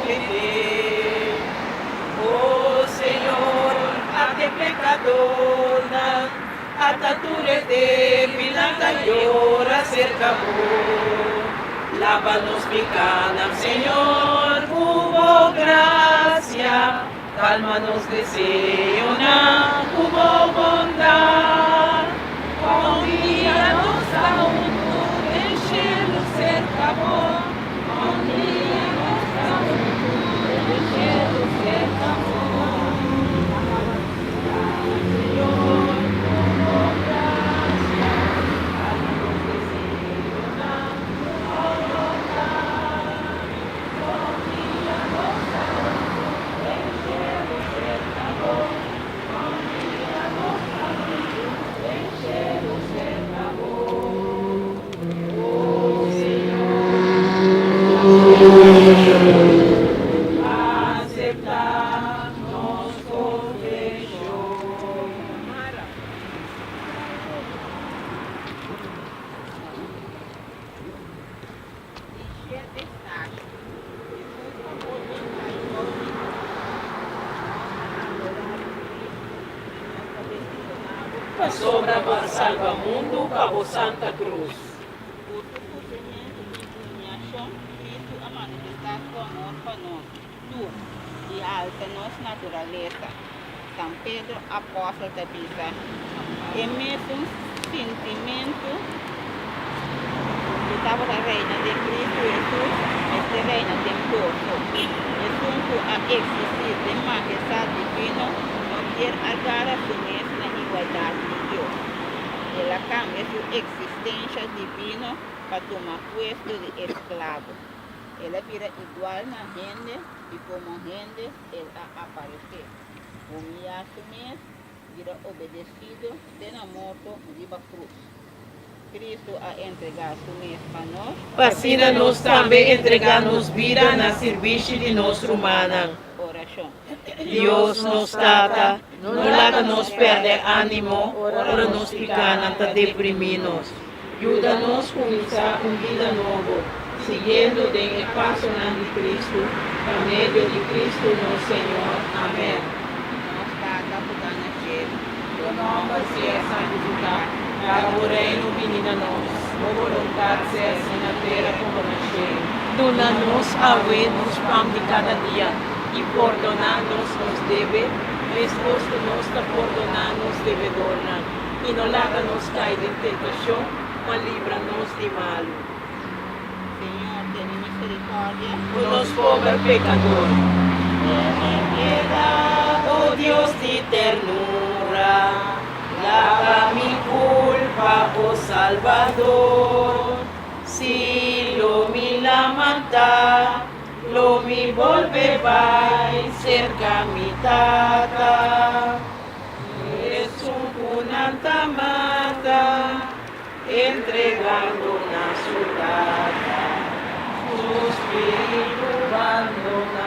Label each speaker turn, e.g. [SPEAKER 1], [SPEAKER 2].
[SPEAKER 1] pede. Oh Senhor, até pecadora, atature de pilanta llora cerca vos. Lávanos picana, Señor, hubo gracia, cálmanos deseo, hubo bondad. Convíanos a un cielo cerca vos. Convíanos a un cielo cerca vos. Señor, hubo gracia, cálmanos deseo, hubo bondad. Convíanos a un cielo cerca vos. Convíanos a un cielo cerca vos. Oh Señor, aceptarnos confesión. Pa sobra para salva mundo, pa vo Santa Cruz.
[SPEAKER 2] Por tu sufrimiento y humillación, Cristo ha manifestado su amor por nosotros. Tú, y alta-nos naturaleza. San Pedro, apóstol da vida. É mesmo sentimento que estava a reina de Cristo Jesus, este reina temposo. E junto a existir de majestade divina, não quer agora assumir na igualdade de Deus. Ela cambia sua existência divina para tomar puesto de escravo. Ela vira igual na gente e como gente ela aparece. Humilha-se mesmo, vira obedecido, tem a morte viva cruz. Cristo a entregar su mesmo para nós.
[SPEAKER 1] Vacina-nos também entregar-nos vida na serviço de nosso humana.
[SPEAKER 2] Oração.
[SPEAKER 1] Deus nos trata, não laga nos perder ânimo, ora nos ficar não deprimidos. Ajuda-nos a começar uma vida nova, seguindo o passo de Cristo, por meio de Cristo nosso Senhor. Amém.
[SPEAKER 2] Nós está pudando cheio.
[SPEAKER 1] Teu nome seja santificado, traga o reino vindo a nós, a vontade seja assim na terra como na cheia. Dona-nos a nos pão de cada dia, e perdonar-nos nos deve, resposta nos está perdonar-nos devedora, e não laga-nos cair em tentação, mas livra-nos de mal.
[SPEAKER 2] Senhor, tem misericórdia.
[SPEAKER 1] O nosso pobre pecador. Ten piedad, oh Dios de ternura, lava mi culpa, oh Salvador. Si lo mi la mata, lo mi volve vai cerca mi tata. Es un cunanta mata, entregando una su tata. Su espíritu abandona.